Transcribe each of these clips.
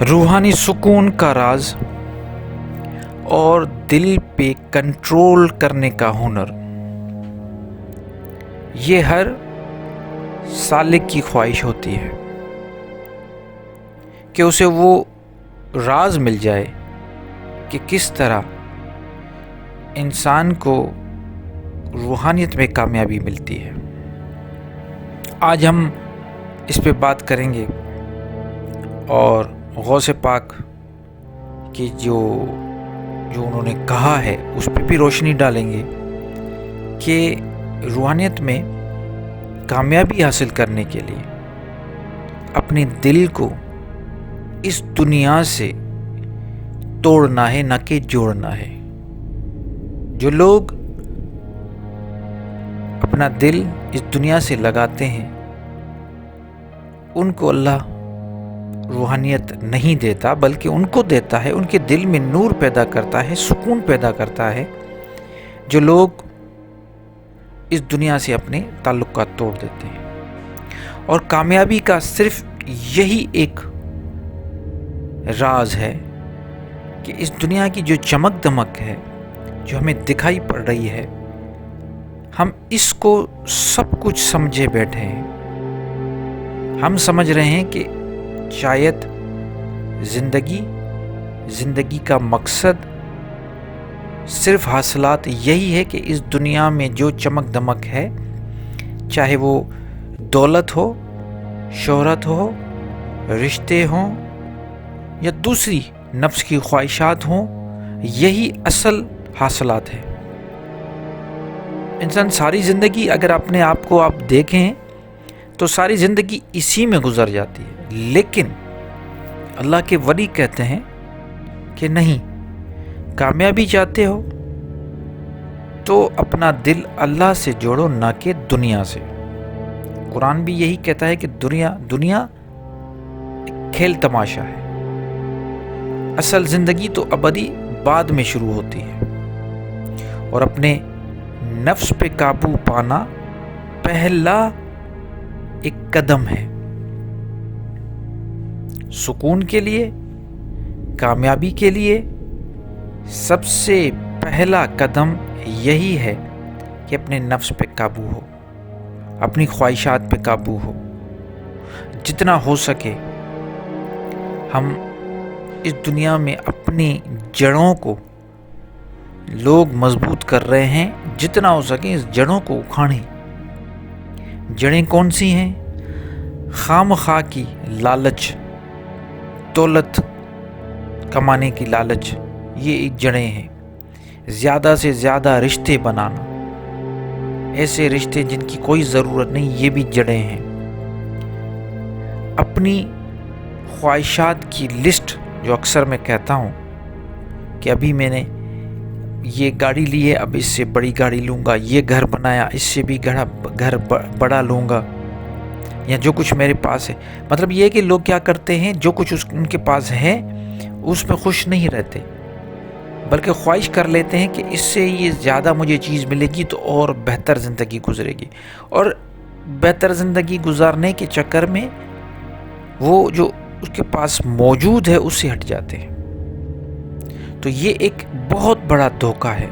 रूहानी सुकून का राज और दिल पे कंट्रोल करने का हुनर, ये हर सालिक की ख्वाहिश होती है कि उसे वो राज मिल जाए कि किस तरह इंसान को रूहानियत में कामयाबी मिलती है। आज हम इस पे बात करेंगे और गौसे पाक की जो उन्होंने कहा है उस पर भी रोशनी डालेंगे कि रूहानियत में कामयाबी हासिल करने के लिए अपने दिल को इस दुनिया से तोड़ना है, न कि जोड़ना है। जो लोग अपना दिल इस दुनिया से लगाते हैं उनको अल्लाह रूहानियत नहीं देता, बल्कि उनको देता है, उनके दिल में नूर पैदा करता है, सुकून पैदा करता है। जो लोग इस दुनिया से अपने ताल्लुकात तोड़ देते हैं। और कामयाबी का सिर्फ यही एक राज है कि इस दुनिया की जो चमक दमक है, जो हमें दिखाई पड़ रही है, हम इसको सब कुछ समझे बैठे हैं। हम समझ रहे हैं कि शायद जिंदगी का मकसद सिर्फ हासिलात यही है कि इस दुनिया में जो चमक दमक है, चाहे वो दौलत हो, शोहरत हो, रिश्ते हों या दूसरी नफ्स की ख्वाहिशात हों, यही असल हासिलात है। इंसान सारी ज़िंदगी अगर अपने आप को आप देखें तो सारी ज़िंदगी इसी में गुजर जाती है। लेकिन अल्लाह के वली कहते हैं कि नहीं, कामयाबी चाहते हो तो अपना दिल अल्लाह से जोड़ो, ना कि दुनिया से। कुरान भी यही कहता है कि दुनिया एक खेल तमाशा है, असल ज़िंदगी तो अबदी बाद में शुरू होती है। और अपने नफ्स पे काबू पाना पहला एक कदम है सुकून के लिए, कामयाबी के लिए। सबसे पहला कदम यही है कि अपने नफ्स पे काबू हो, अपनी ख्वाहिशात पे काबू हो। जितना हो सके हम इस दुनिया में अपनी जड़ों को लोग मजबूत कर रहे हैं, जितना हो सके इस जड़ों को उखाड़ें। जड़ें कौन सी हैं? खामखा की लालच, दौलत कमाने की लालच, ये जड़ें हैं। ज़्यादा से ज़्यादा रिश्ते बनाना, ऐसे रिश्ते जिनकी कोई ज़रूरत नहीं, ये भी जड़ें हैं। अपनी ख्वाहिशात की लिस्ट, जो अक्सर मैं कहता हूँ कि अभी मैंने ये गाड़ी ली है, अब इससे बड़ी गाड़ी लूँगा, ये घर बनाया, इससे भी घर बड़ा लूँगा, या जो कुछ मेरे पास है। मतलब ये है कि लोग क्या करते हैं, जो कुछ उनके पास है उसमें खुश नहीं रहते, बल्कि ख्वाहिश कर लेते हैं कि इससे ये ज़्यादा मुझे चीज़ मिलेगी तो और बेहतर ज़िंदगी गुजरेगी। और बेहतर ज़िंदगी गुजारने के चक्कर में वो जो उसके पास मौजूद है उससे हट जाते हैं। तो ये एक बहुत बड़ा धोखा है।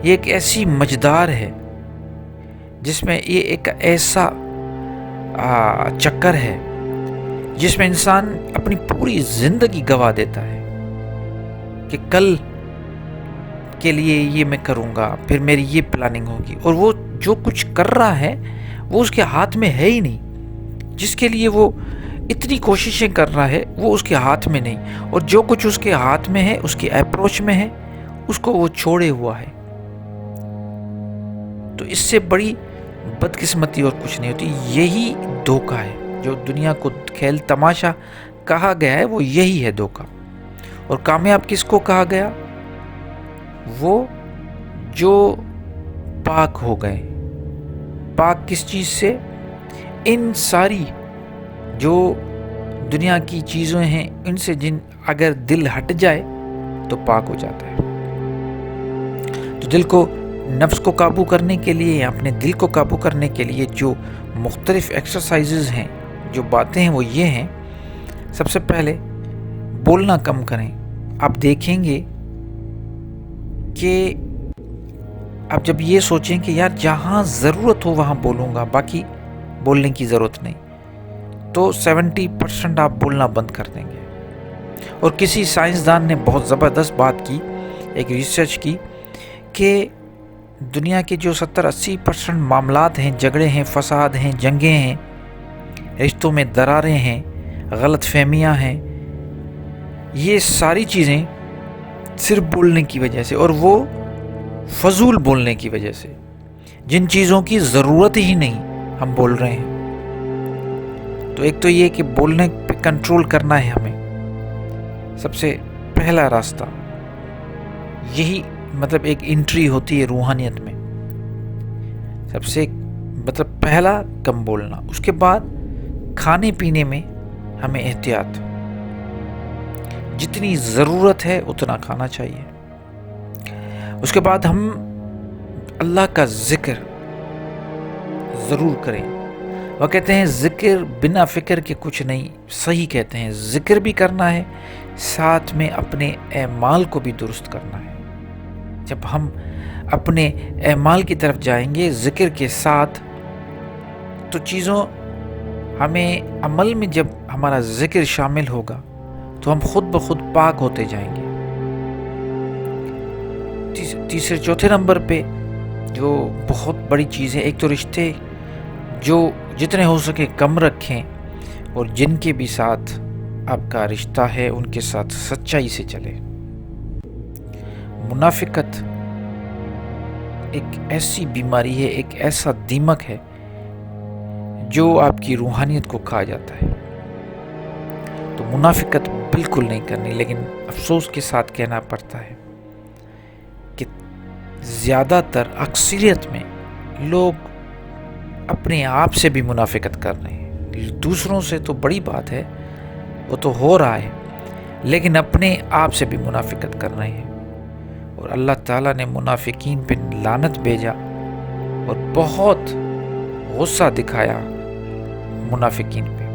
ये एक ऐसी मझधार है जिसमें ये एक ऐसा चक्कर है जिसमें इंसान अपनी पूरी जिंदगी गवा देता है कि कल के लिए ये मैं करूँगा, फिर मेरी ये प्लानिंग होगी, और वो जो कुछ कर रहा है वो उसके हाथ में है ही नहीं। जिसके लिए वो इतनी कोशिशें कर रहा है वो उसके हाथ में नहीं, और जो कुछ उसके हाथ में है, उसकी अप्रोच में है, उसको वो छोड़े हुआ है। तो इससे बड़ी बदकिस्मती और कुछ नहीं होती। यही धोखा है जो दुनिया को खेल तमाशा कहा गया है, वो यही है धोखा। और कामयाब किसको कहा गया? वो जो पाक हो गए। पाक किस चीज़ से? इन सारी जो दुनिया की चीज़ें हैं इनसे जिन अगर दिल हट जाए तो पाक हो जाता है। तो दिल को, नफ्स को काबू करने के लिए या अपने दिल को काबू करने के लिए जो मुख्तलिफ एक्सरसाइजेज़ हैं, जो बातें हैं, वो ये हैं। سب سے پہلے بولنا کم کریں. آپ دیکھیں گے کہ آپ جب یہ سوچیں کہ یار جہاں ضرورت ہو وہاں بولوں گا، باقی بولنے کی ضرورت نہیں، تو 70% آپ بولنا بند کر دیں گے. اور کسی سائنسدان نے بہت زبردست بات کی، ایک ریسرچ کی، کہ دنیا کے جو 70-80% معاملات ہیں، جھگڑے ہیں، فساد ہیں، جنگیں ہیں، رشتوں میں دراریں ہیں، غلط فہمیاں ہیں، یہ ساری چیزیں صرف بولنے کی وجہ سے، اور وہ فضول بولنے کی وجہ سے، جن چیزوں کی ضرورت ہی نہیں ہم بول رہے ہیں. تو ایک تو یہ کہ بولنے پہ کنٹرول کرنا ہے ہمیں. سب سے پہلا راستہ یہی، مطلب ایک انٹری ہوتی ہے روحانیت میں. سب سے پہلا کم بولنا. اس کے بعد کھانے پینے میں ہمیں احتیاط، جتنی ضرورت ہے اتنا کھانا چاہیے. اس کے بعد ہم اللہ کا ذکر ضرور کریں. وہ کہتے ہیں ذکر بنا فکر کے کچھ نہیں. صحیح کہتے ہیں، ذکر بھی کرنا ہے، ساتھ میں اپنے اعمال کو بھی درست کرنا ہے. جب ہم اپنے اعمال کی طرف جائیں گے ذکر کے ساتھ، تو چیزوں ہمیں عمل میں جب ہمارا ذکر شامل ہوگا تو ہم خود بخود پاک ہوتے جائیں گے. تیسرے چوتھے نمبر پہ جو بہت بڑی چیز ہے، ایک تو رشتے جو جتنے ہو سکے کم رکھیں، اور جن کے بھی ساتھ آپ کا رشتہ ہے ان کے ساتھ سچائی سے چلے. منافقت ایک ایسی بیماری ہے، ایک ایسا دیمک ہے جو آپ کی روحانیت کو کھا جاتا ہے. تو منافقت بالکل نہیں کرنی. لیکن افسوس کے ساتھ کہنا پڑتا ہے کہ زیادہ تر اکثریت میں لوگ اپنے آپ سے بھی منافقت کر رہے ہیں. دوسروں سے تو بڑی بات ہے، وہ تو ہو رہا ہے، لیکن اپنے آپ سے بھی منافقت کر رہے ہیں. اور اللہ تعالیٰ نے منافقین پہ لعنت بھیجا اور بہت غصہ دکھایا منافقین پہ.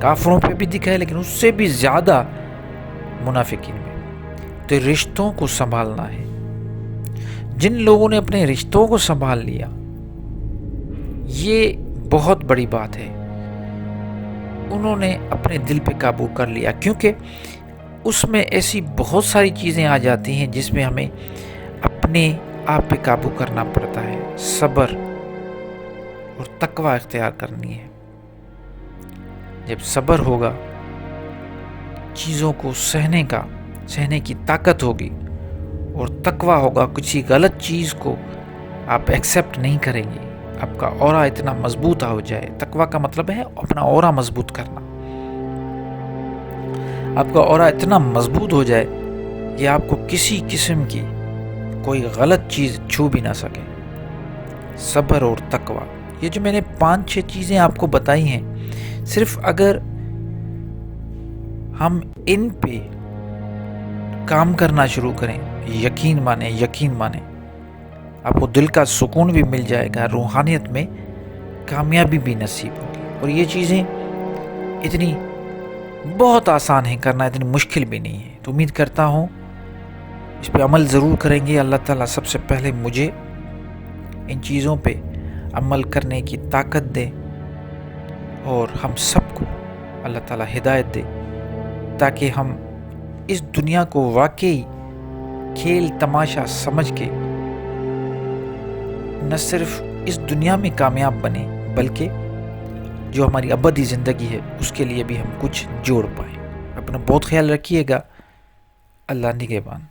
کافروں پہ بھی دکھایا لیکن اس سے بھی زیادہ منافقین پہ. تو رشتوں کو سنبھالنا ہے. جن لوگوں نے اپنے رشتوں کو سنبھال لیا، یہ بہت بڑی بات ہے. انہوں نے اپنے دل پہ قابو کر لیا، کیونکہ اس میں ایسی بہت ساری چیزیں آ جاتی ہیں جس میں ہمیں اپنے آپ پہ قابو کرنا پڑتا ہے. صبر اور تقوی اختیار کرنی ہے. جب صبر ہوگا، چیزوں کو سہنے کی طاقت ہوگی، اور تقوی ہوگا، کسی غلط چیز کو آپ ایکسیپٹ نہیں کریں گے. آپ کا اورا اتنا مضبوط ہو جائے. تقوی کا مطلب ہے اپنا اورا مضبوط کرنا. آپ کا اورا اتنا مضبوط ہو جائے کہ آپ کو کسی قسم کی کوئی غلط چیز چھو بھی نہ سکے. صبر اور تقوی، یہ جو میں نے 5-6 چیزیں آپ کو بتائی ہیں، صرف اگر ہم ان پہ کام کرنا شروع کریں، یقین مانیں آپ کو دل کا سکون بھی مل جائے گا، روحانیت میں کامیابی بھی نصیب ہوگی. اور یہ چیزیں اتنی بہت آسان ہیں کرنا، اتنی مشکل بھی نہیں ہے. تو امید کرتا ہوں اس پہ عمل ضرور کریں گے. اللہ تعالیٰ سب سے پہلے مجھے ان چیزوں پہ عمل کرنے کی طاقت دے، اور ہم سب کو اللہ تعالیٰ ہدایت دے، تاکہ ہم اس دنیا کو واقعی کھیل تماشا سمجھ کے نہ صرف اس دنیا میں کامیاب بنے، بلکہ جو ہماری ابدی زندگی ہے اس کے لیے بھی ہم کچھ جوڑ پائیں. اپنا بہت خیال رکھیے گا. اللہ نگہبان.